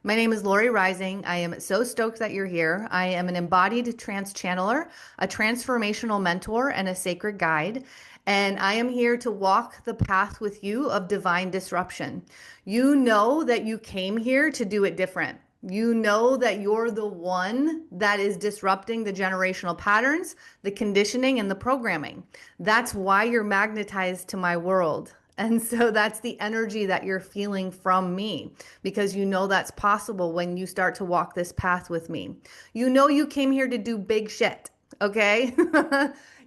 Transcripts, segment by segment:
My name is Lori Rising. I am so stoked that you're here. I am an embodied trance channeler, a transformational mentor, and a sacred guide. And I am here to walk the path with you of divine disruption. You know that you came here to do it different. You know that you're the one that is disrupting the generational patterns, the conditioning, and the programming. That's why you're magnetized to my world. And so that's the energy that you're feeling from me because you know that's possible when you start to walk this path with me. You know you came here to do big shit, okay?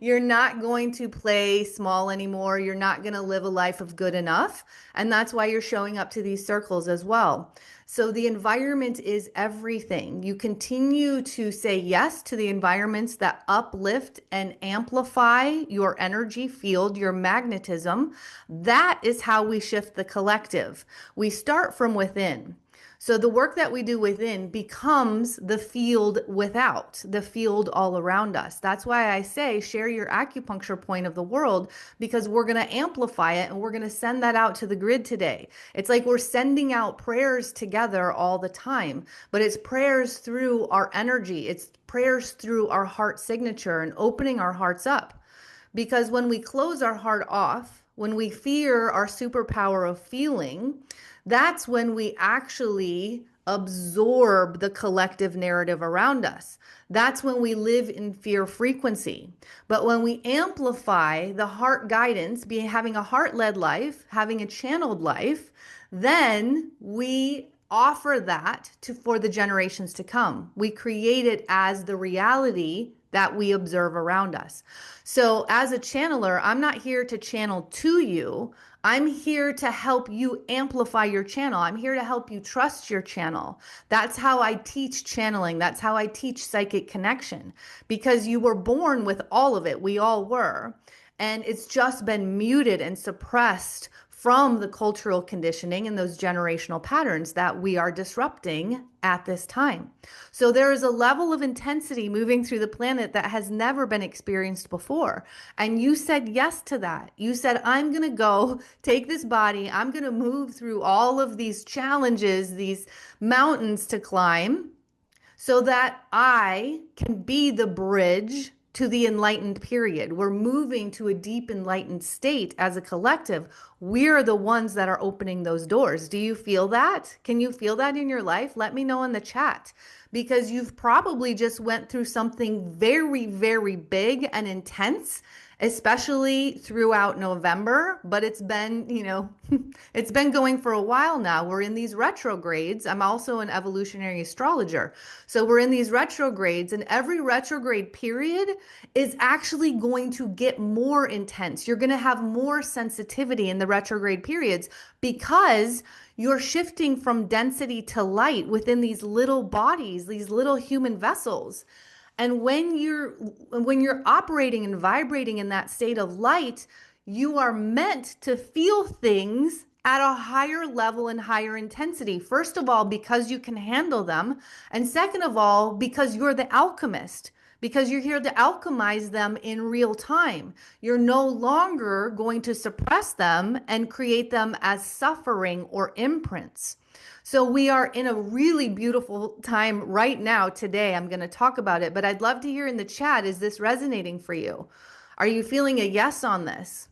You're not going to play small anymore. You're not going to live a life of good enough. And that's why you're showing up to these circles as well. So the environment is everything. You continue to say yes to the environments that uplift and amplify your energy field, your magnetism. That is how we shift the collective. We start from within. So the work that we do within becomes the field without, the field all around us. That's why I say share your acupuncture point of the world, because we're going to amplify it and we're going to send that out to the grid today. It's like we're sending out prayers together all the time, but it's prayers through our energy. It's prayers through our heart signature and opening our hearts up. Because when we close our heart off, when we fear our superpower of feeling, that's when we actually absorb the collective narrative around us. That's when we live in fear frequency. But when we amplify the heart guidance, be having a heart-led life, having a channeled life, then we offer that for the generations to come. We create it as the reality that we observe around us. So as a channeler, I'm not here to channel to you. I'm here to help you amplify your channel. I'm here to help you trust your channel. That's how I teach channeling. That's how I teach psychic connection, because you were born with all of it. We all were. And it's just been muted and suppressed from the cultural conditioning and those generational patterns that we are disrupting at this time. So there is a level of intensity moving through the planet that has never been experienced before. And you said yes to that. You said, I'm going to go take this body. I'm going to move through all of these challenges, these mountains to climb, so that I can be the bridge to the enlightened period. We're moving to a deep enlightened state as a collective. We're the ones that are opening those doors. Do you feel that? Can you feel that in your life? Let me know in the chat, because you've probably just went through something very, very big and intense, especially throughout November, but it's been, it's been going for a while now. We're in these retrogrades. I'm also an evolutionary astrologer. So we're in these retrogrades, and every retrograde period is actually going to get more intense. You're going to have more sensitivity in the retrograde periods because you're shifting from density to light within these little bodies, these little human vessels. And when you're operating and vibrating in that state of light, you are meant to feel things at a higher level and higher intensity. First of all, because you can handle them. And second of all, because you're the alchemist, because you're here to alchemize them in real time. You're no longer going to suppress them and create them as suffering or imprints. So we are in a really beautiful time right now today. I'm going to talk about it, but I'd love to hear in the chat, is this resonating for you? Are you feeling a yes on this?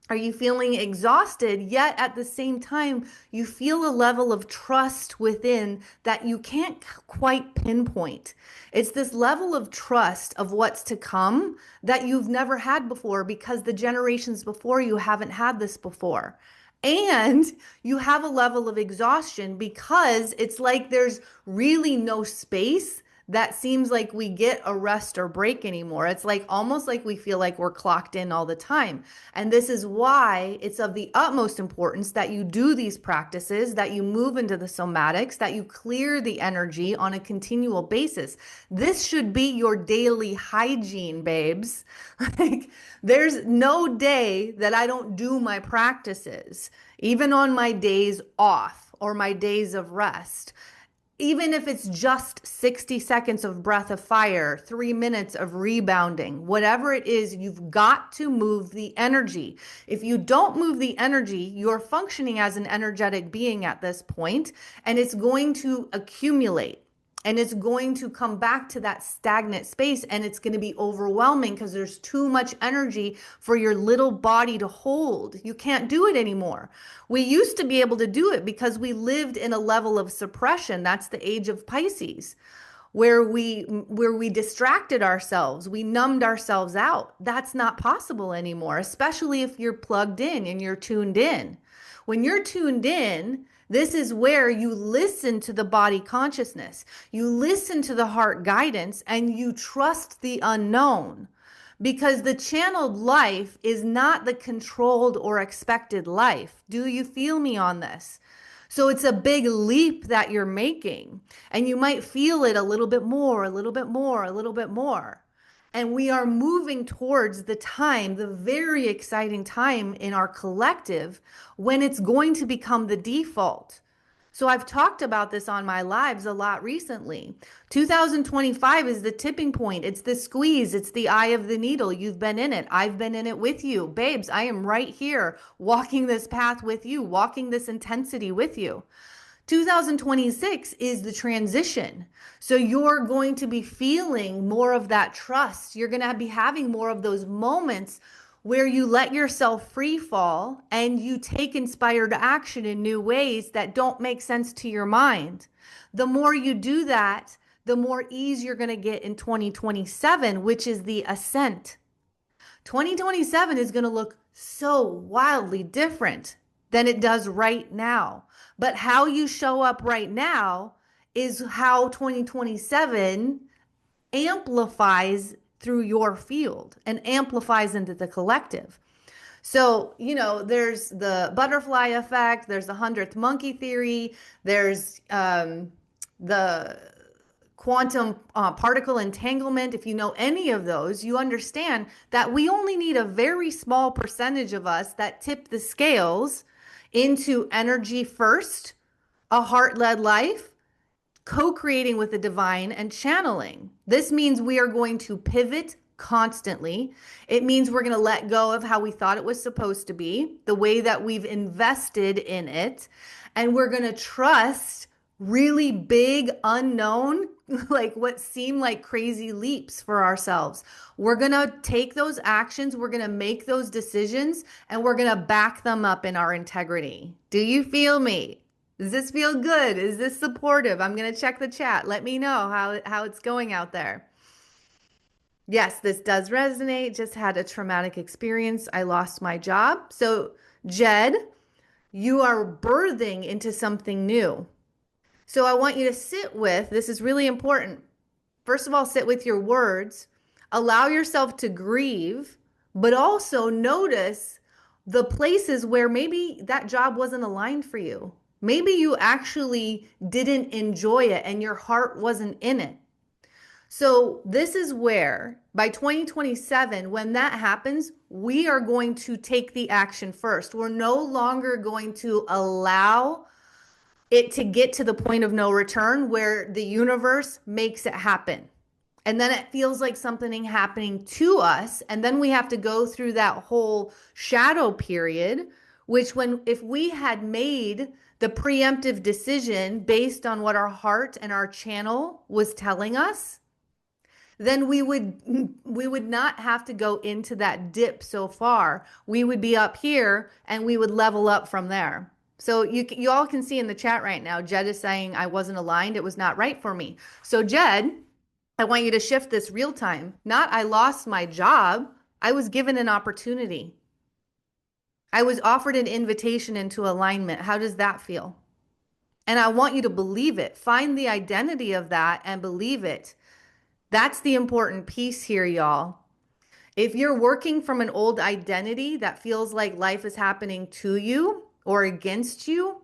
Are you feeling exhausted, yet at the same time, you feel a level of trust within that you can't quite pinpoint? It's this level of trust of what's to come that you've never had before, because the generations before you haven't had this before. And you have a level of exhaustion because it's like there's really no space that seems like we get a rest or break anymore. It's like almost like we feel like we're clocked in all the time. And this is why it's of the utmost importance that you do these practices, that you move into the somatics, that you clear the energy on a continual basis. This should be your daily hygiene, babes. Like, there's no day that I don't do my practices, even on my days off or my days of rest. even if it's just 60 seconds of breath of fire, 3 minutes of rebounding, whatever it is, you've got to move the energy. If you don't move the energy, you're functioning as an energetic being at this point, and it's going to accumulate. And it's going to come back to that stagnant space, and it's going to be overwhelming because there's too much energy for your little body to hold. You can't do it anymore. We used to be able to do it because we lived in a level of suppression. That's the age of Pisces, where we distracted ourselves, we numbed ourselves out. That's not possible anymore, especially if you're plugged in and you're tuned in. When you're tuned in, this is where you listen to the body consciousness, you listen to the heart guidance, and you trust the unknown, because the channeled life is not the controlled or expected life. Do you feel me on this? So it's a big leap that you're making, and you might feel it a little bit more, a little bit more, a little bit more. And we are moving towards the time, the very exciting time in our collective, when it's going to become the default. So I've talked about this on my lives a lot recently. 2025 is the tipping point. It's the squeeze. It's the eye of the needle. You've been in it. I've been in it with you. Babes, I am right here walking this path with you, walking this intensity with you. 2026 is the transition. So you're going to be feeling more of that trust. You're going to be having more of those moments where you let yourself free fall and you take inspired action in new ways that don't make sense to your mind. The more you do that, the more ease you're going to get in 2027, which is the ascent. 2027 is going to look so wildly different than it does right now. But how you show up right now is how 2027 amplifies through your field and amplifies into the collective. So, there's the butterfly effect, there's the 100th monkey theory, there's the quantum particle entanglement. If you know any of those, you understand that we only need a very small percentage of us that tip the scales into energy first, a heart-led life, co-creating with the divine, and channeling. This means we are going to pivot constantly. It means we're going to let go of how we thought it was supposed to be, the way that we've invested in it, and we're going to trust really big unknown, like what seem like crazy leaps for ourselves. We're going to take those actions, we're going to make those decisions, and we're going to back them up in our integrity. Do you feel me? Does this feel good? Is this supportive? I'm going to check the chat. Let me know how it's going out there. Yes, this does resonate. Just had a traumatic experience. I lost my job. So, Jed, you are birthing into something new. So I want you to sit with, this is really important. First of all, sit with your words. Allow yourself to grieve, but also notice the places where maybe that job wasn't aligned for you. Maybe you actually didn't enjoy it and your heart wasn't in it. So this is where by 2027, when that happens, we are going to take the action first. We're no longer going to allow it to get to the point of no return where the universe makes it happen. And then it feels like something happening to us. And then we have to go through that whole shadow period, which if we had made the preemptive decision based on what our heart and our channel was telling us, then we would not have to go into that dip so far. We would be up here and we would level up from there. So you all can see in the chat right now, Jed is saying I wasn't aligned. It was not right for me. So Jed, I want you to shift this real time. Not I lost my job. I was given an opportunity. I was offered an invitation into alignment. How does that feel? And I want you to believe it. Find the identity of that and believe it. That's the important piece here, y'all. If you're working from an old identity that feels like life is happening to you or against you,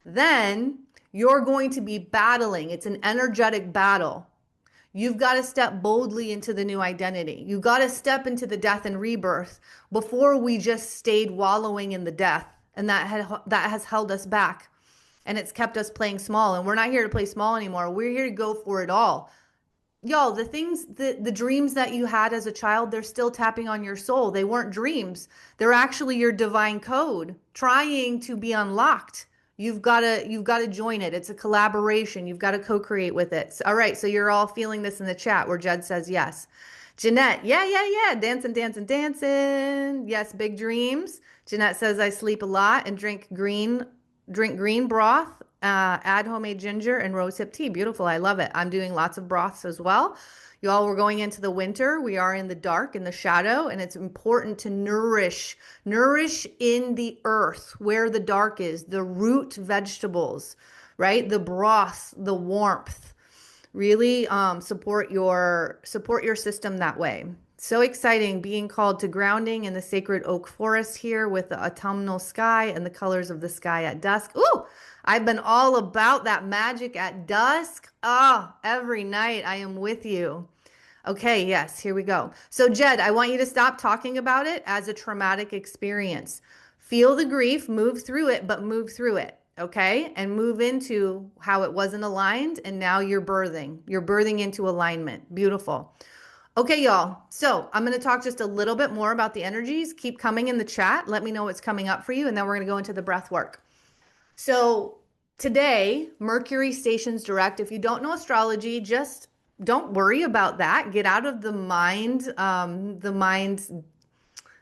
then you're going to be battling. It's an energetic battle. You've got to step boldly into the new identity. You've got to step into the death and rebirth before we just stayed wallowing in the death. And that has held us back. and it's kept us playing small. And we're not here to play small anymore. We're here to go for it all. Y'all, the things, the dreams that you had as a child, they're still tapping on your soul. They weren't dreams. They're actually your divine code trying to be unlocked. You've got to join it. It's a collaboration. You've got to co-create with it. All right, so you're all feeling this in the chat where Jed says yes. Jeanette, yeah, yeah, yeah. Dancing, dancing, dancing. Yes, big dreams. Jeanette says I sleep a lot and drink green broth, add homemade ginger and rosehip tea. Beautiful. I love it. I'm doing lots of broths as well. Y'all, we're going into the winter. We are in the dark, in the shadow, and it's important to nourish in the earth where the dark is, the root vegetables, right? The broth, the warmth. Really support your system that way. So exciting being called to grounding in the sacred oak forest here with the autumnal sky and the colors of the sky at dusk. Ooh, I've been all about that magic at dusk. Oh, every night I am with you. Okay, yes, here we go. So, Jed, I want you to stop talking about it as a traumatic experience. Feel the grief, move through it, but move through it, okay? And move into how it wasn't aligned, and now you're birthing. You're birthing into alignment. Beautiful. Okay, y'all. So I'm going to talk just a little bit more about the energies. Keep coming in the chat. Let me know what's coming up for you, and then we're going to go into the breath work. So today, Mercury stations direct. If you don't know astrology, just don't worry about that. Get out of the mind's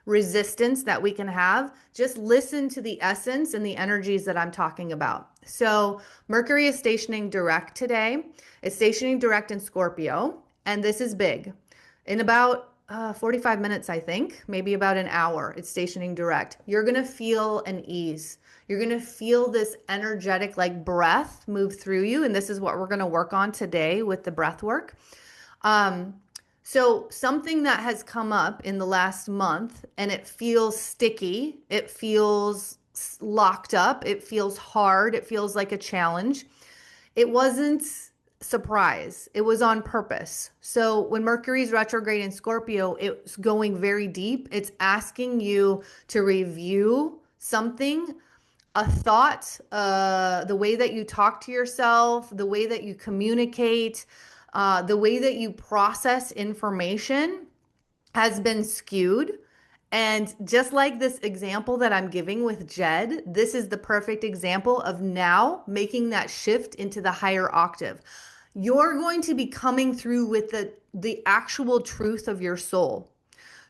resistance that we can have. Just listen to the essence and the energies that I'm talking about. So Mercury is stationing direct today. It's stationing direct in Scorpio, and this is big. In about 45 minutes, I think, maybe about an hour, it's stationing direct. You're going to feel an ease. You're going to feel this energetic like breath move through you. And this is what we're going to work on today with the breath work. So something that has come up in the last month and it feels sticky, it feels locked up, it feels hard, it feels like a challenge. It wasn't surprise. It was on purpose. So when Mercury's retrograde in Scorpio, it's going very deep. It's asking you to review something, a thought, the way that you talk to yourself, the way that you communicate, the way that you process information has been skewed. And just like this example that I'm giving with Jed, this is the perfect example of now making that shift into the higher octave. You're going to be coming through with the actual truth of your soul.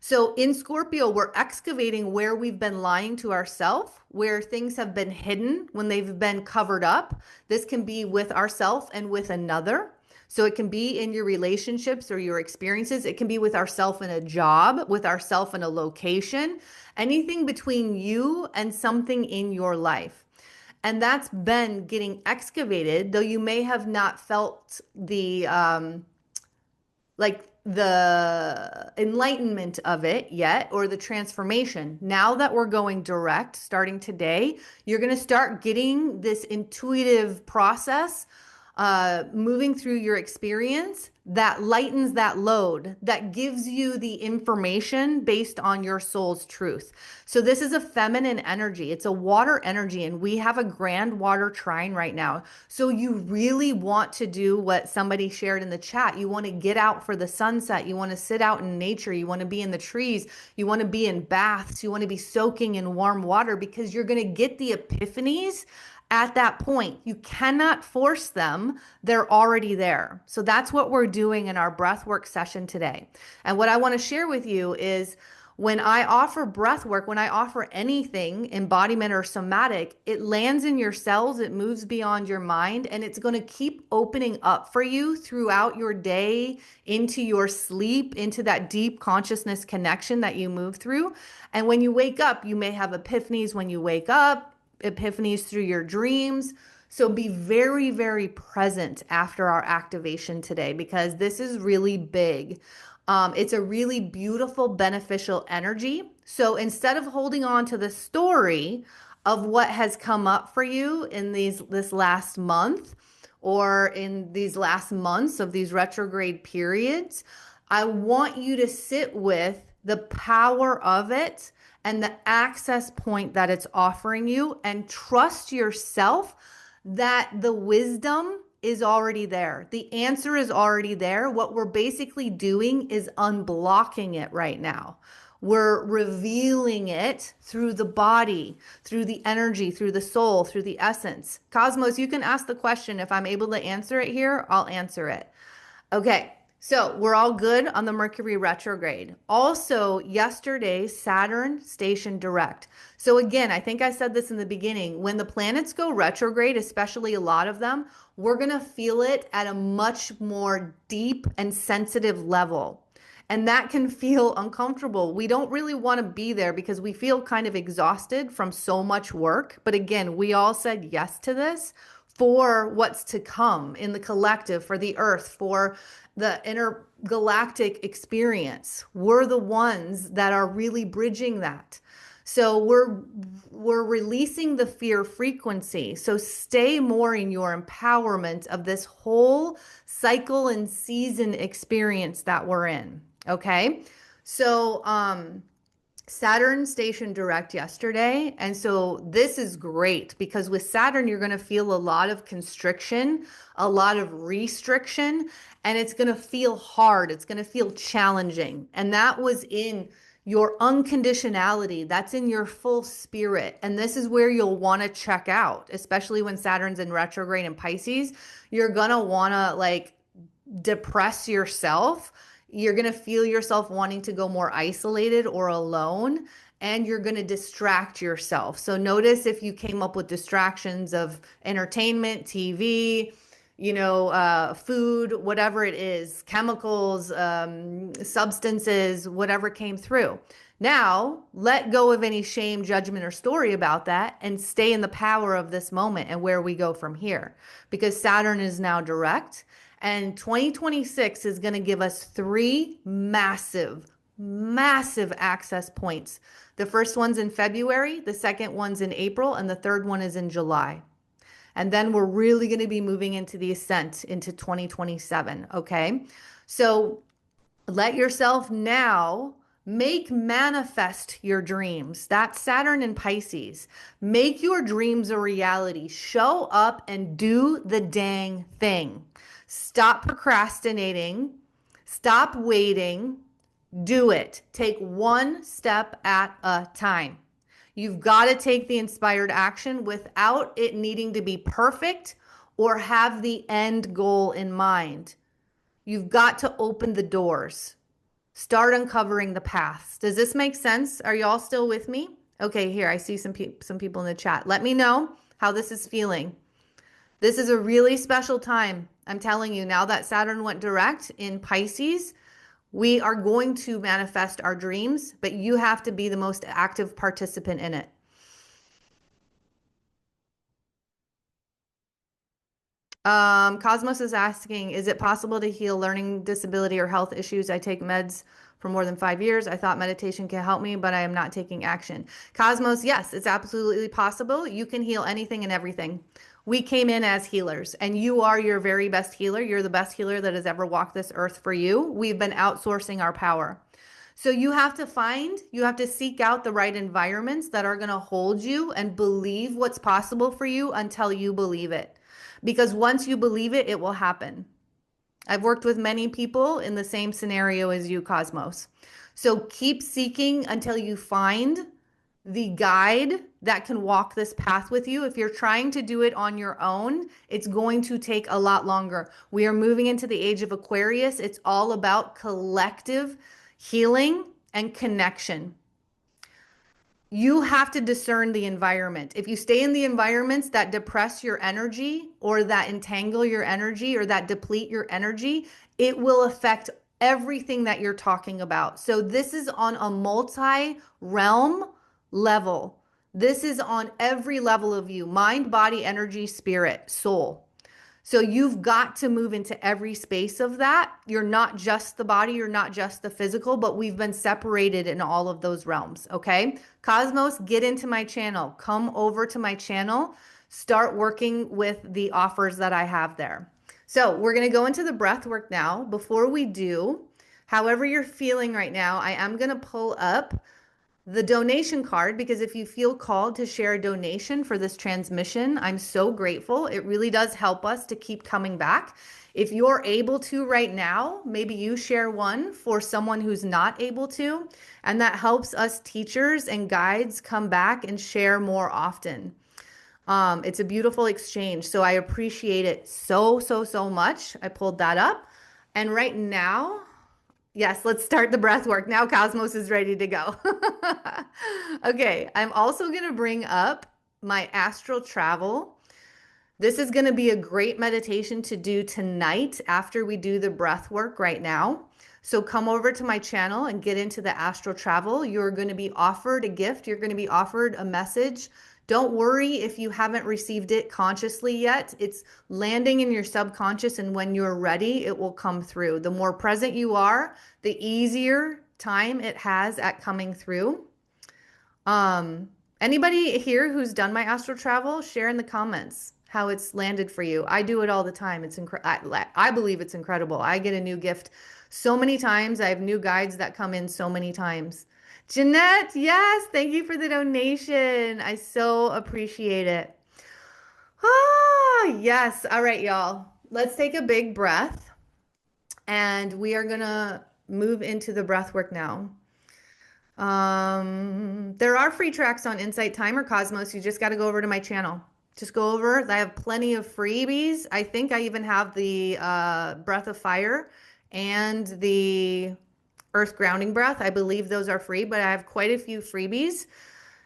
So in Scorpio, we're excavating where we've been lying to ourselves, where things have been hidden when they've been covered up. This can be with ourselves and with another. So it can be in your relationships or your experiences. It can be with ourselves in a job, with ourselves in a location, anything between you and something in your life. And that's been getting excavated, though you may have not felt the the enlightenment of it yet, or the transformation. Now that we're going direct, starting today, you're going to start getting this intuitive process moving through your experience that lightens that load, that gives you the information based on your soul's truth. So this is a feminine energy. It's a water energy, and we have a grand water trine right now. So you really want to do what somebody shared in the chat. You want to get out for the sunset. You want to sit out in nature. You want to be in the trees. You want to be in baths. You want to be soaking in warm water, because you're going to get the epiphanies at that point. You cannot force them. They're already there. So that's what we're doing in our breath work session today. And what I want to share with you is when I offer breath work, when I offer anything, embodiment or somatic, it lands in your cells, it moves beyond your mind, and it's going to keep opening up for you throughout your day, into your sleep, into that deep consciousness connection that you move through. And when you wake up, you may have epiphanies when you wake up, epiphanies through your dreams. So be very, very present after our activation today, because this is really big. It's a really beautiful, beneficial energy. So instead of holding on to the story of what has come up for you in this last month, or in these last months of these retrograde periods, I want you to sit with the power of it and the access point that it's offering you, and trust yourself that the wisdom is already there. The answer is already there. What we're basically doing is unblocking it right now. We're revealing it through the body, through the energy, through the soul, through the essence. Cosmos, you can ask the question. If I'm able to answer it here, I'll answer it. Okay, so we're all good on the Mercury retrograde. Also, yesterday, Saturn stationed direct. So, again, I think I said this in the beginning. When the planets go retrograde, especially a lot of them, we're going to feel it at a much more deep and sensitive level. And that can feel uncomfortable. We don't really want to be there because we feel kind of exhausted from so much work. But again, we all said yes to this for what's to come in the collective, for the earth, for the intergalactic experience. We're the ones that are really bridging that. So we're releasing the fear frequency. So stay more in your empowerment of this whole cycle and season experience that we're in. Okay? So Saturn stationed direct yesterday. And so this is great because with Saturn, you're going to feel a lot of constriction, a lot of restriction, and it's going to feel hard. It's going to feel challenging. And that was in your unconditionality. That's in your full spirit. And this is where you'll want to check out, especially when Saturn's in retrograde in Pisces. You're going to want to like depress yourself. You're going to feel yourself wanting to go more isolated or alone, and you're going to distract yourself. So notice if you came up with distractions of entertainment, TV, food, whatever it is, chemicals, substances, whatever came through. Now, let go of any shame, judgment, or story about that and stay in the power of this moment and where we go from here. Because Saturn is now direct. And 2026 is going to give us three massive, massive access points. The first one's in February, the second one's in April, and the third one is in July. And then we're really going to be moving into the ascent into 2027. Okay. So let yourself now make manifest your dreams. That's Saturn and Pisces. Make your dreams a reality. Show up and do the dang thing. Stop procrastinating. Stop waiting. Do it. Take one step at a time. You've got to take the inspired action without it needing to be perfect or have the end goal in mind. You've got to open the doors. Start uncovering the paths. Does this make sense? Are y'all still with me? Okay, here, I see some people in the chat. Let me know how this is feeling. This is a really special time. I'm telling you, now that Saturn went direct in Pisces, we are going to manifest our dreams, but you have to be the most active participant in it. Cosmos is asking, is it possible to heal learning disability or health issues? I take meds for more than 5 years. I thought meditation can help me, but I am not taking action. Cosmos, yes, it's absolutely possible. You can heal anything and everything. We came in as healers, and you are your very best healer. You're the best healer that has ever walked this earth for you. We've been outsourcing our power. So you have to seek out the right environments that are going to hold you and believe what's possible for you until you believe it. Because once you believe it, it will happen. I've worked with many people in the same scenario as you, Cosmos. So keep seeking until you find the guide that can walk this path with you. If you're trying to do it on your own, it's going to take a lot longer. We are moving into the age of Aquarius. It's all about collective healing and connection. You have to discern the environment. If you stay in the environments that depress your energy or that entangle your energy or that deplete your energy, it will affect everything that you're talking about. So this is on a multi-realm level. This is on every level of you: mind, body, energy, spirit, soul. So you've got to move into every space of that. You're not just the body, you're not just the physical, but we've been separated in all of those realms, okay? Cosmos, get into my channel. Come over to my channel. Start working with the offers that I have there. So we're going to go into the breath work now. Before we do, however you're feeling right now, I am going to pull up the donation card, because if you feel called to share a donation for this transmission, I'm so grateful. It really does help us to keep coming back. If you're able to right now, maybe you share one for someone who's not able to, and that helps us teachers and guides come back and share more often. It's a beautiful exchange. So I appreciate it so, so, so much. I pulled that up. And right now, yes, let's start the breath work. Now Cosmos is ready to go. Okay, I'm also going to bring up my astral travel. This is going to be a great meditation to do tonight after we do the breath work right now. So come over to my channel and get into the astral travel. You're going to be offered a gift. You're going to be offered a message. Don't worry if you haven't received it consciously yet. It's landing in your subconscious, and when you're ready, it will come through. The more present you are, the easier time it has at coming through. Anybody here who's done my astral travel, share in the comments how it's landed for you. I do it all the time. It's I believe it's incredible. I get a new gift so many times. I have new guides that come in so many times. Jeanette, yes, thank you for the donation. I so appreciate it. Ah, yes. All right, y'all. Let's take a big breath, and we are gonna move into the breath work now. There are free tracks on Insight Timer Cosmos. You just got to go over to my channel. Just go over. I have plenty of freebies. I think I even have the Breath of Fire and the Earth Grounding Breath. I believe those are free, but I have quite a few freebies.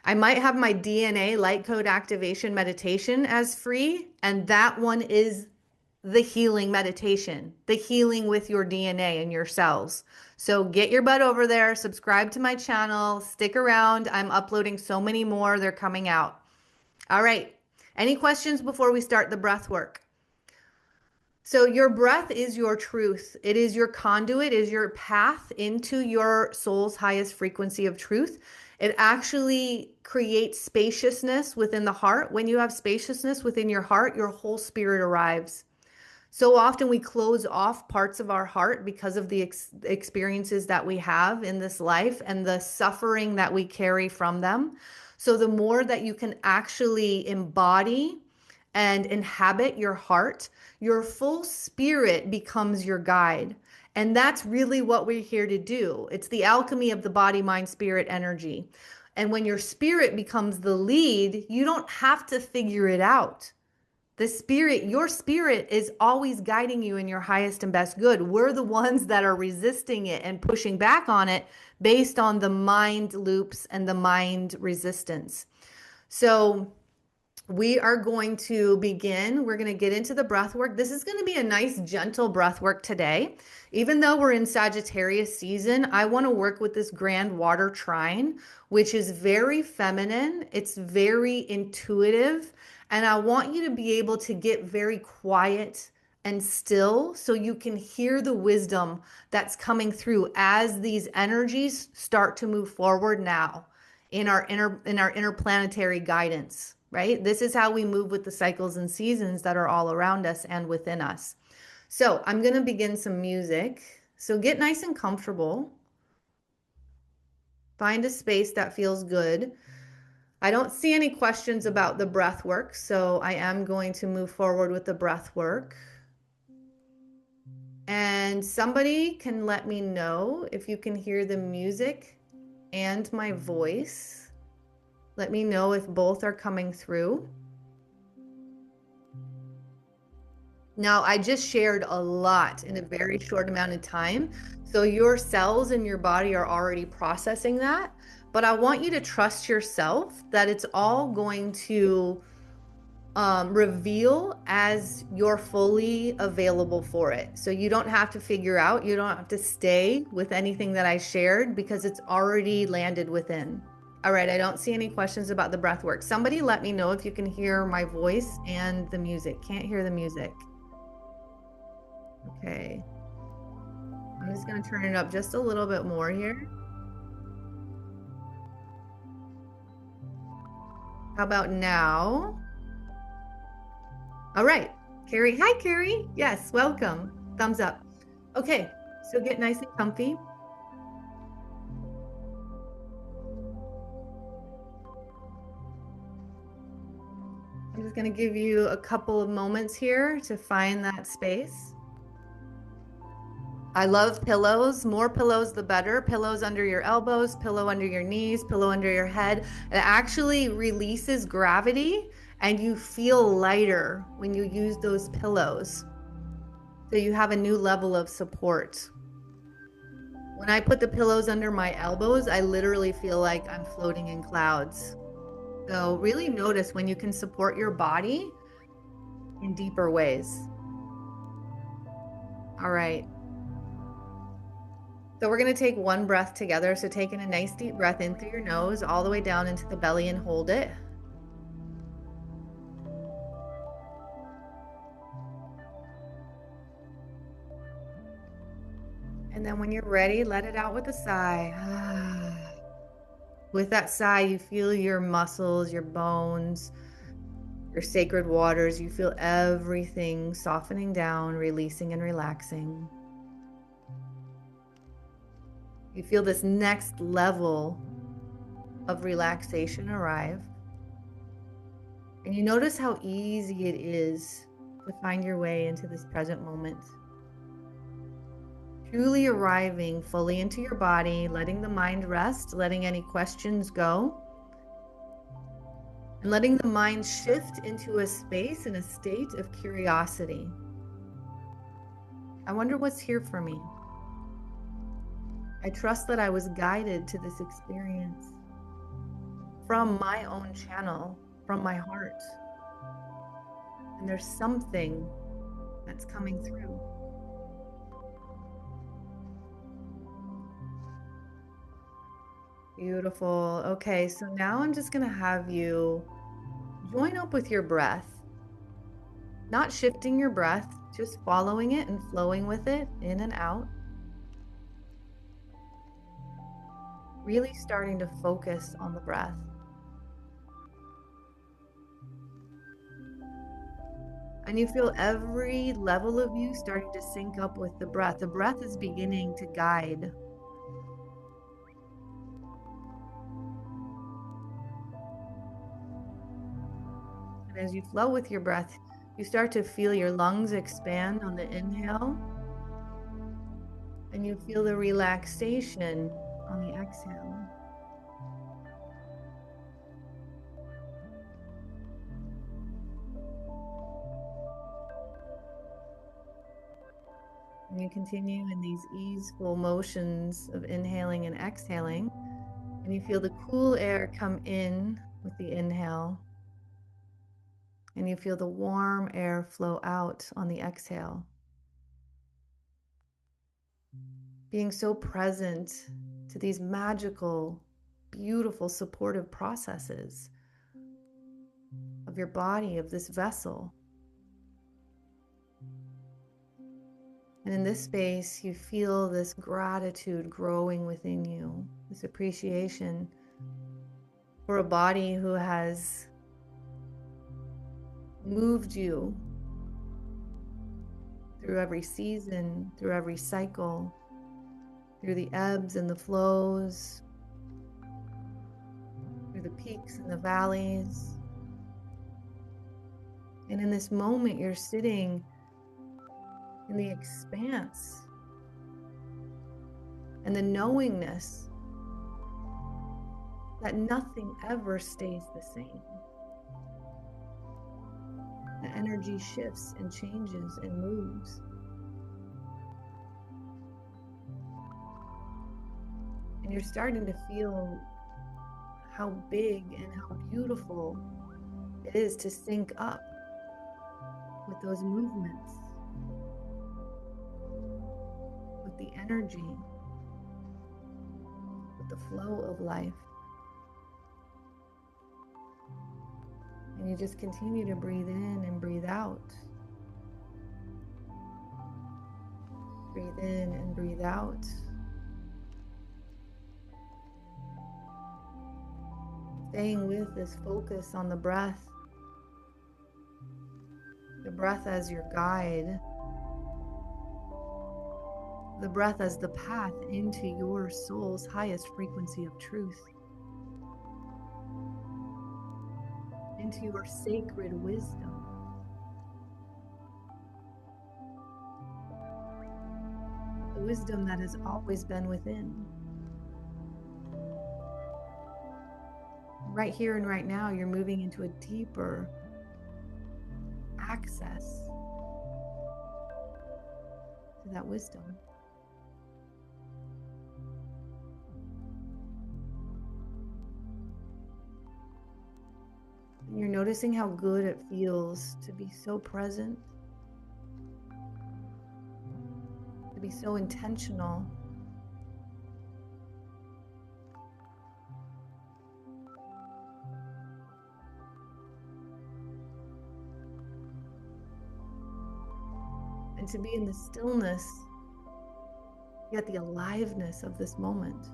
I might have my DNA Light Code Activation Meditation as free, and that one is the healing meditation, the healing with your DNA and your cells. So get your butt over there, subscribe to my channel, stick around. I'm uploading so many more. They're coming out. All right. Any questions before we start the breath work? So your breath is your truth. It is your conduit, it is your path into your soul's highest frequency of truth. It actually creates spaciousness within the heart. When you have spaciousness within your heart, your whole spirit arrives. So often we close off parts of our heart because of the experiences that we have in this life and the suffering that we carry from them. So the more that you can actually embody and inhabit your heart, your full spirit becomes your guide. And that's really what we're here to do. It's the alchemy of the body, mind, spirit, energy. And when your spirit becomes the lead, you don't have to figure it out. The spirit, your spirit is always guiding you in your highest and best good. We're the ones that are resisting it and pushing back on it based on the mind loops and the mind resistance. So we are going to begin. We're going to get into the breath work. This is going to be a nice, gentle breath work today. Even though we're in Sagittarius season, I want to work with this grand water trine, which is very feminine. It's very intuitive. And I want you to be able to get very quiet and still so you can hear the wisdom that's coming through as these energies start to move forward now in our interplanetary guidance, right? This is how we move with the cycles and seasons that are all around us and within us. So I'm going to begin some music. So get nice and comfortable. Find a space that feels good. I don't see any questions about the breath work, so I am going to move forward with the breath work. And somebody can let me know if you can hear the music and my voice. Let me know if both are coming through. Now, I just shared a lot in a very short amount of time, so your cells in your body are already processing that. But I want you to trust yourself that it's all going to reveal as you're fully available for it. So you don't have to figure out, you don't have to stay with anything that I shared because it's already landed within. All right, I don't see any questions about the breath work. Somebody let me know if you can hear my voice and the music. Can't hear the music. Okay. I'm just going to turn it up just a little bit more here. How about now? All right, Carrie. Hi, Carrie. Yes, welcome. Thumbs up. Okay, so get nice and comfy. just going to give you a couple of moments here to find that space. I love pillows. More pillows, the better. Pillows under your elbows, pillow under your knees, pillow under your head. It actually releases gravity and you feel lighter when you use those pillows. So you have a new level of support. When I put the pillows under my elbows, I literally feel like I'm floating in clouds. So really notice when you can support your body in deeper ways. All right. So we're going to take one breath together. So taking a nice deep breath in through your nose, all the way down into the belly and hold it. And then when you're ready, let it out with a sigh. With that sigh, you feel your muscles, your bones, your sacred waters. You feel everything softening down, releasing and relaxing. You feel this next level of relaxation arrive. And you notice how easy it is to find your way into this present moment. Truly arriving fully into your body, letting the mind rest, letting any questions go, and letting the mind shift into a space and a state of curiosity. I wonder what's here for me. I trust that I was guided to this experience from my own channel, from my heart. And there's something that's coming through. Beautiful. Okay, so now I'm just going to have you join up with your breath. Not shifting your breath, just following it and flowing with it in and out. Really starting to focus on the breath. And you feel every level of you starting to sync up with the breath. The breath is beginning to guide. And as you flow with your breath, you start to feel your lungs expand on the inhale. And you feel the relaxation on the exhale. And you continue in these easeful motions of inhaling and exhaling. And you feel the cool air come in with the inhale. And you feel the warm air flow out on the exhale. Being so present to these magical, beautiful, supportive processes of your body, of this vessel. And in this space, you feel this gratitude growing within you, this appreciation for a body who has moved you through every season, through every cycle, through the ebbs and the flows, through the peaks and the valleys. And in this moment, you're sitting in the expanse and the knowingness that nothing ever stays the same. The energy shifts and changes and moves. And you're starting to feel how big and how beautiful it is to sync up with those movements, with the energy, with the flow of life. And you just continue to breathe in and breathe out. Breathe in and breathe out. Staying with this focus on the breath. The breath as your guide. The breath as the path into your soul's highest frequency of truth. into your sacred wisdom. The wisdom that has always been within. Right here and right now, you're moving into a deeper access to that wisdom. And you're noticing how good it feels to be so present, to be so intentional. And to be in the stillness, yet the aliveness of this moment.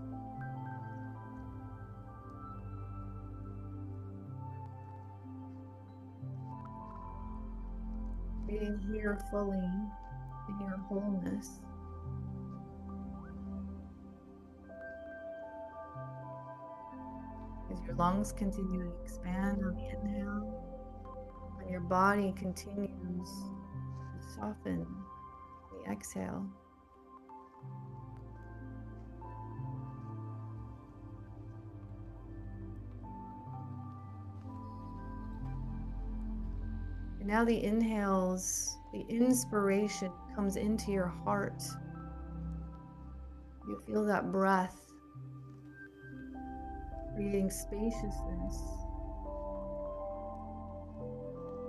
Being here fully in your wholeness. As your lungs continue to expand on the inhale, and your body continues to soften on the exhale. And now the inhales, the inspiration comes into your heart. You feel that breath creating spaciousness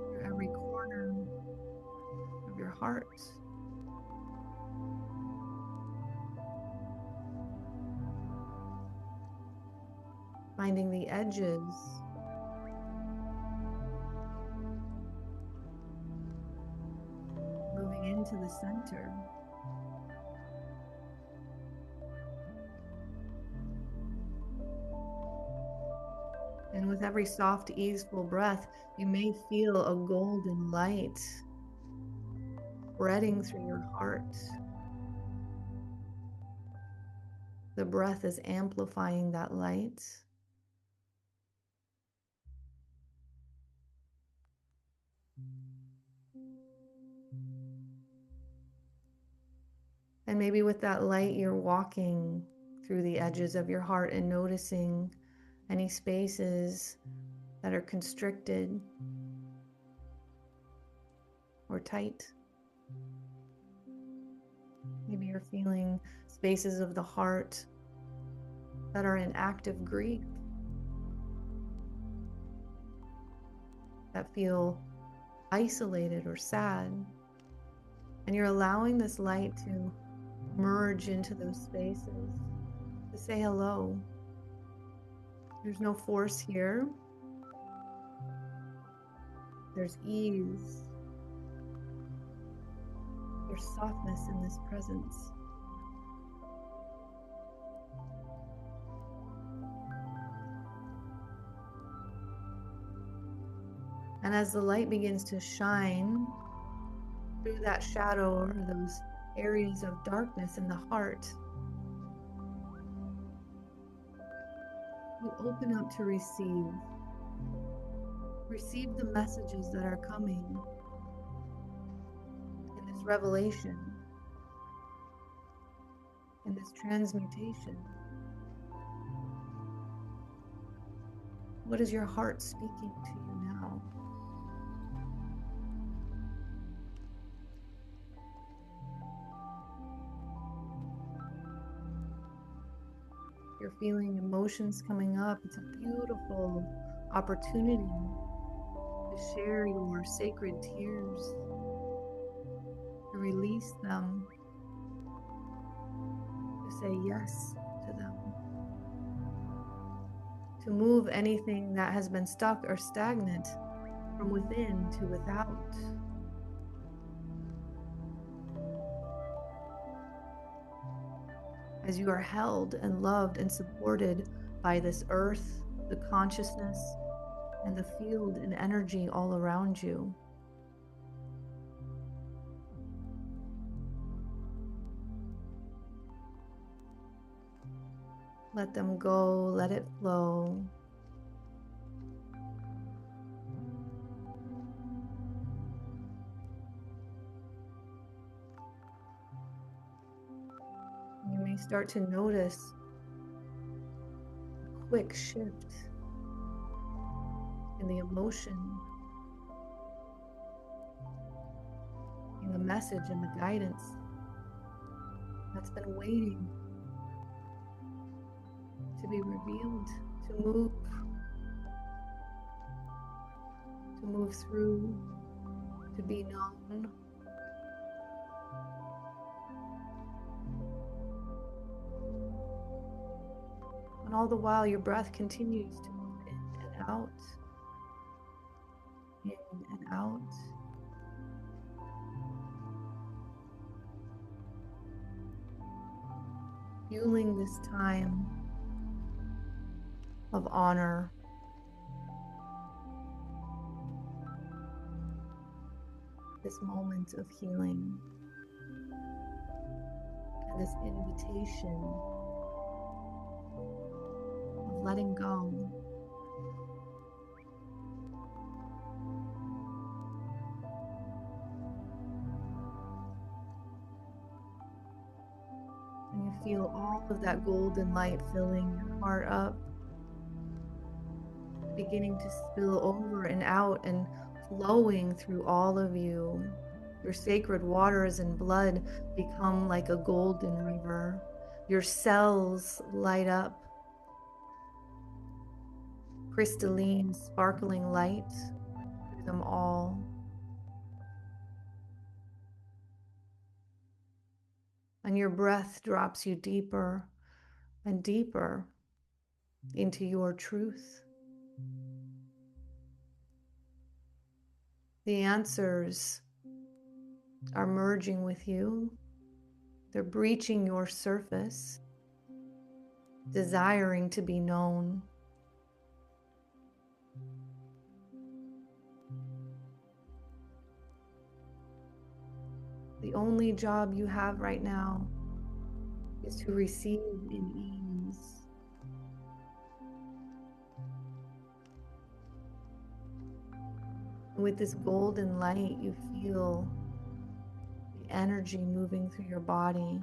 through every corner of your heart. Finding the edges moving into the center. And with every soft, easeful breath, you may feel a golden light spreading through your heart. The breath is amplifying that light. And maybe with that light, you're walking through the edges of your heart and noticing any spaces that are constricted or tight. Maybe you're feeling spaces of the heart that are in active grief, that feel isolated or sad. And you're allowing this light to merge into those spaces, to say hello. There's no force here. There's ease. There's softness in this presence. And as the light begins to shine through that shadow or those areas of darkness in the heart, you open up to receive. Receive the messages that are coming in this revelation, in this transmutation. What is your heart speaking to you now? You're feeling emotions coming up. It's a beautiful opportunity to share your sacred tears, to release them, to say yes to them, to move anything that has been stuck or stagnant from within to without. As you are held and loved and supported by this earth, the consciousness, and the field and energy all around you. Let them go, let it flow. start to notice a quick shift in the emotion, in the message and the guidance that's been waiting to be revealed, to move through, to be known. And all the while, your breath continues to move in and out, in and out. Fueling this time of honor, this moment of healing, and this invitation of letting go. And you feel all of that golden light filling your heart up, beginning to spill over and out and flowing through all of you. Your sacred waters and blood become like a golden river. Your cells light up, crystalline, sparkling light through them all. And your breath drops you deeper and deeper into your truth. The answers are merging with you. They're breaching your surface, desiring to be known. The only job you have right now is to receive in ease. And with this golden light, you feel the energy moving through your body,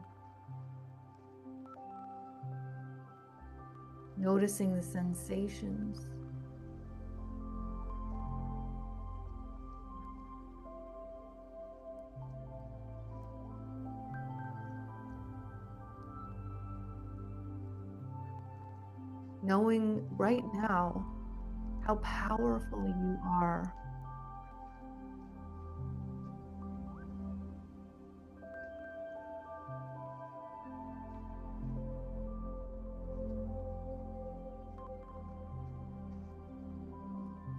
noticing the sensations. Knowing right now how powerful you are.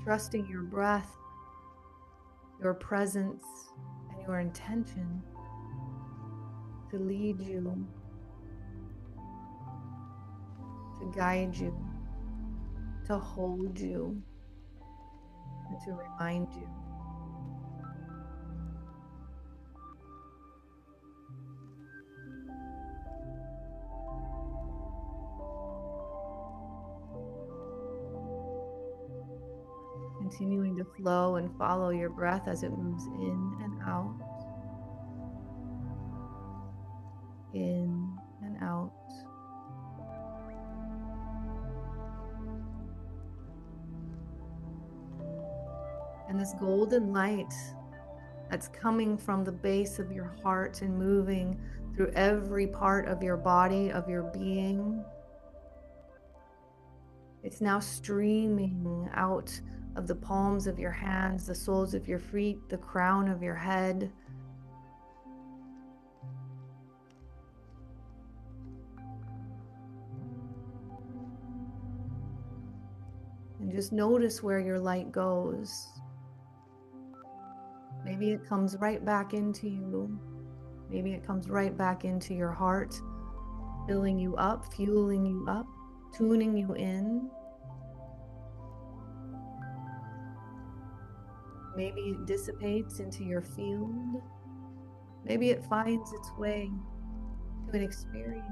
Trusting your breath, your presence, and your intention to lead you, to guide you, to hold you, and to remind you. Continuing to flow and follow your breath as it moves in and out, in and out. And this golden light that's coming from the base of your heart and moving through every part of your body, of your being, it's now streaming out of the palms of your hands, the soles of your feet, the crown of your head. And just notice where your light goes. Maybe it comes right back into you. Maybe it comes right back into your heart, filling you up, fueling you up, tuning you in. Maybe it dissipates into your field. Maybe it finds its way to an experience,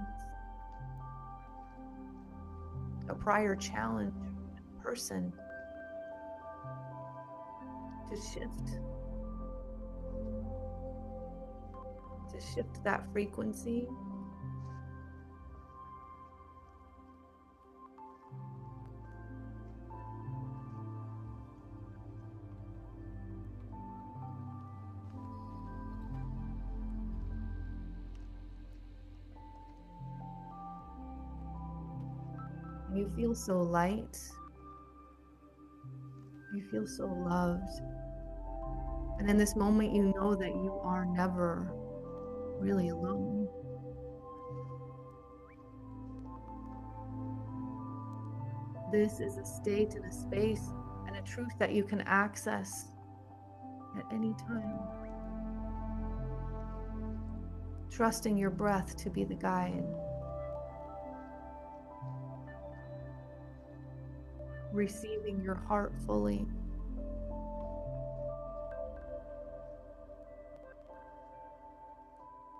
a prior challenge, a person, to shift that frequency You feel so light. You feel so loved. And in this moment, you know that you are never really alone. This is a state and a space and a truth that you can access at any time. Trusting your breath to be the guide. Receiving your heart fully.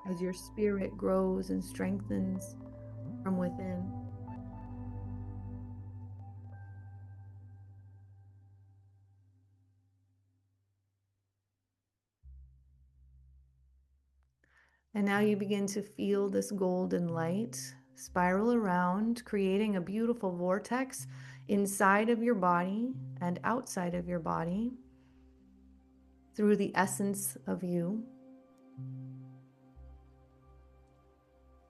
As your spirit grows and strengthens from within. And now you begin to feel this golden light spiral around, creating a beautiful vortex inside of your body and outside of your body through the essence of you.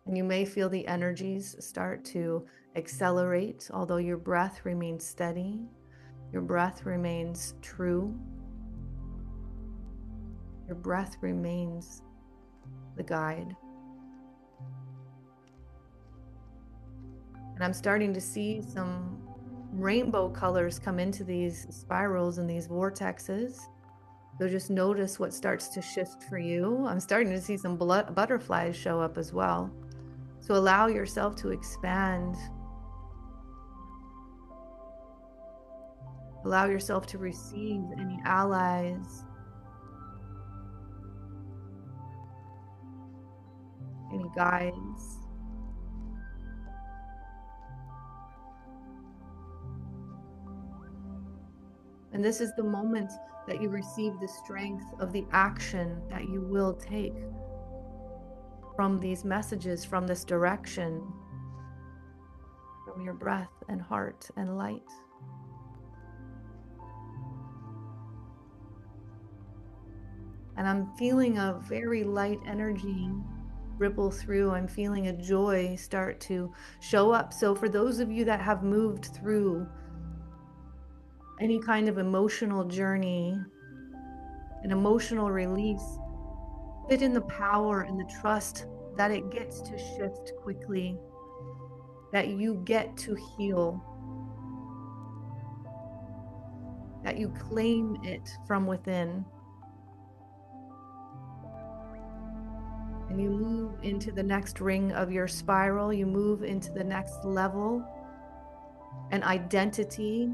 And you may feel the energies start to accelerate, although your breath remains steady, your breath remains true, your breath remains the guide. And I'm starting to see some rainbow colors come into these spirals and these vortexes. So just notice what starts to shift for you. I'm starting to see some butterflies show up as well. So allow yourself to expand. Allow yourself to receive any allies, any guides. And this is the moment that you receive the strength of the action that you will take from these messages, from this direction, from your breath and heart and light. And I'm feeling a very light energy ripple through. I'm feeling a joy start to show up. So for those of you that have moved through any kind of emotional journey, an emotional release, sit in the power and the trust that it gets to shift quickly, that you get to heal, that you claim it from within. And you move into the next ring of your spiral, you move into the next level, an identity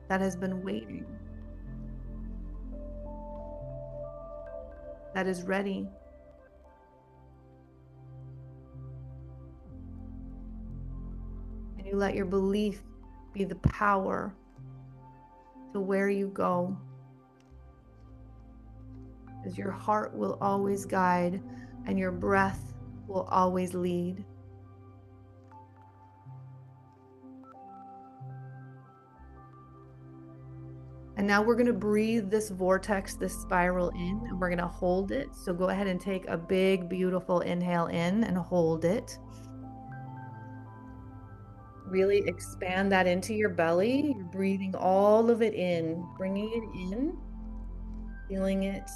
that has been waiting, that is ready. And you let your belief be the power to where you go, as your heart will always guide and your breath will always lead. And now we're going to breathe this vortex, this spiral in, and we're going to hold it. So go ahead and take a big, beautiful inhale in and hold it. Really expand that into your belly. You're breathing all of it in, bringing it in, feeling it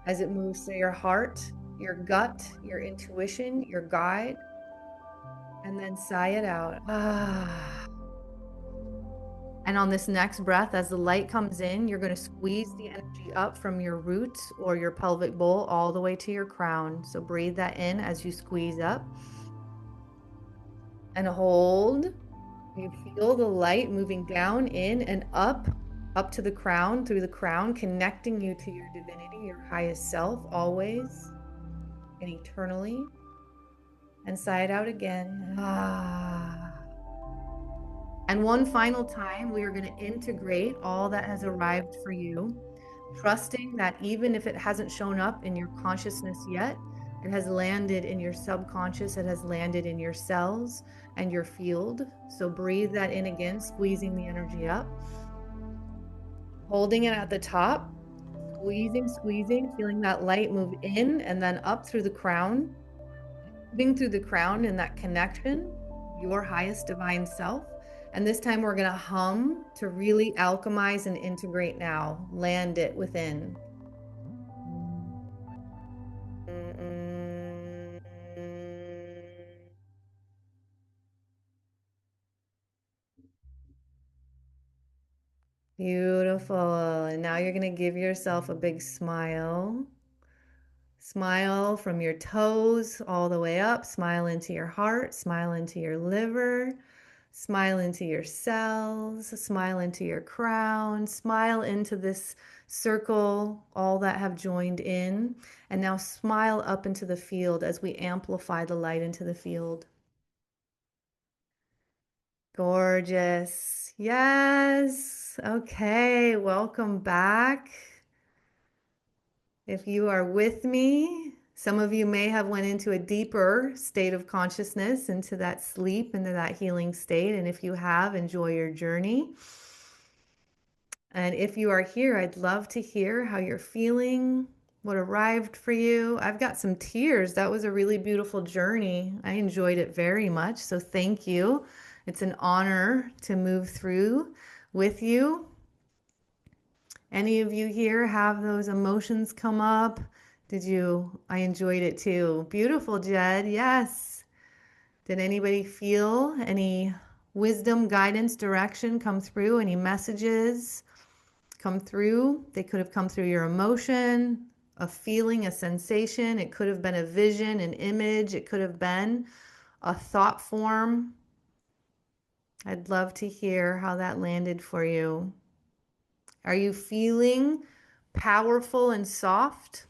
as it moves through your heart, your gut, your intuition, your guide, and then sigh it out. And on this next breath, as the light comes in, you're going to squeeze the energy up from your root or your pelvic bowl all the way to your crown. So breathe that in as you squeeze up. And hold. You feel the light moving down, in, and up to the crown, through the crown, connecting you to your divinity, your highest self, always and eternally. And sigh it out again. And one final time, we are going to integrate all that has arrived for you, trusting that even if it hasn't shown up in your consciousness yet, it has landed in your subconscious, it has landed in your cells and your field. So breathe that in again, squeezing the energy up. Holding it at the top, squeezing, feeling that light move in and then up through the crown, moving through the crown in that connection, your highest divine self. And this time we're going to hum to really alchemize and integrate now. Land it within. Beautiful. And now you're going to give yourself a big smile. Smile from your toes all the way up. Smile into your heart. Smile into your liver. Smile into your cells. Smile into your crown. Smile into this circle, all that have joined in. And now smile up into the field as we amplify the light into the field. Gorgeous. Yes. Okay. Welcome back. If you are with me, some of you may have went into a deeper state of consciousness, into that sleep, into that healing state. And if you have, enjoy your journey. And if you are here, I'd love to hear how you're feeling, what arrived for you. I've got some tears. That was a really beautiful journey. I enjoyed it very much. So thank you. It's an honor to move through with you. Any of you here have those emotions come up? Did you? I enjoyed it too. Beautiful, Jed. Yes. Did anybody feel any wisdom, guidance, direction come through? Any messages come through? They could have come through your emotion, a feeling, a sensation. It could have been a vision, an image. It could have been a thought form. I'd love to hear how that landed for you. Are you feeling powerful and soft?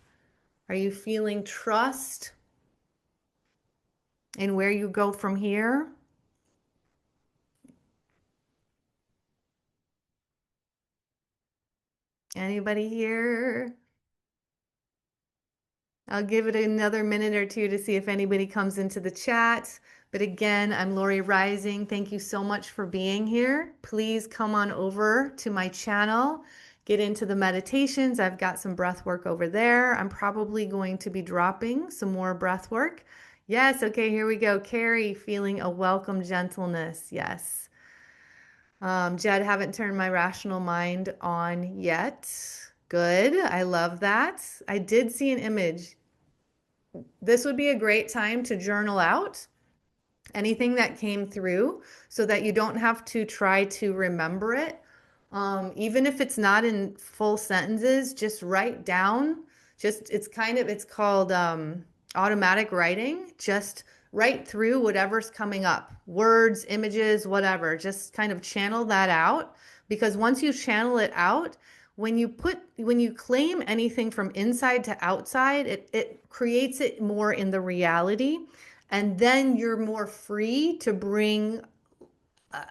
Are you feeling trust in where you go from here? Anybody here? I'll give it another minute or two to see if anybody comes into the chat. But again, I'm Lori Rising. Thank you so much for being here. Please come on over to my channel, get into the meditations. I've got some breath work over there. I'm probably going to be dropping some more breath work. Yes, okay, here we go. Carrie, feeling a welcome gentleness. Yes. Jed, haven't turned my rational mind on yet. Good. I love that. I did see an image. This would be a great time to journal out anything that came through so that you don't have to try to remember it. Even if it's not in full sentences, just write down. Just it's called automatic writing. Just write through whatever's coming up, words, images, whatever. Just kind of channel that out, because once you channel it out, when you claim anything from inside to outside, it creates it more in the reality, and then you're more free to bring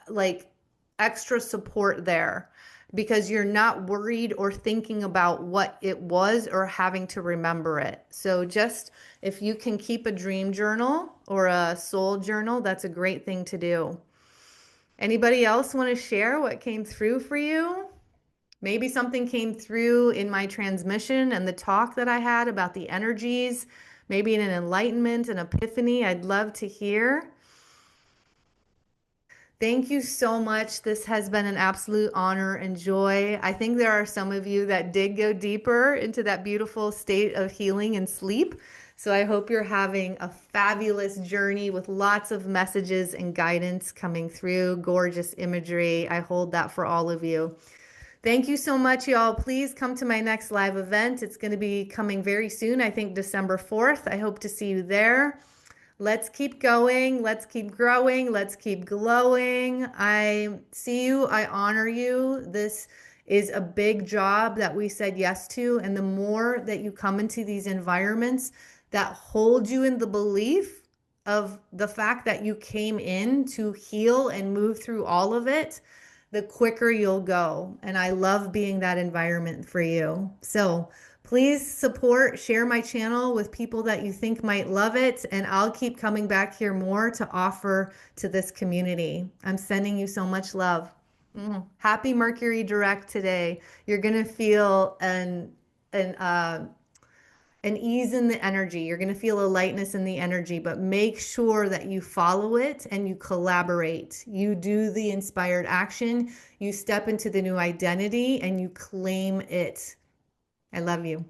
like extra support there, because you're not worried or thinking about what it was or having to remember it. So just if you can keep a dream journal or a soul journal, that's a great thing to do. Anybody else want to share what came through for you? Maybe something came through in my transmission and the talk that I had about the energies, maybe an enlightenment, an epiphany. I'd love to hear. Thank you so much. This has been an absolute honor and joy. I think there are some of you that did go deeper into that beautiful state of healing and sleep. So I hope you're having a fabulous journey with lots of messages and guidance coming through, gorgeous imagery. I hold that for all of you. Thank you so much, y'all. Please come to my next live event. It's going to be coming very soon, I think December 4th. I hope to see you there. Let's keep going. Let's keep growing. Let's keep glowing. I see you. I honor you. This is a big job that we said yes to. And the more that you come into these environments that hold you in the belief of the fact that you came in to heal and move through all of it, the quicker you'll go. And I love being that environment for you. So please support, share my channel with people that you think might love it, and I'll keep coming back here more to offer to this community. I'm sending you so much love. Happy Mercury direct today. You're gonna feel an an ease in the energy. You're going to feel a lightness in the energy, but make sure that you follow it and you collaborate. You do the inspired action, you step into the new identity, and you claim it. I love you.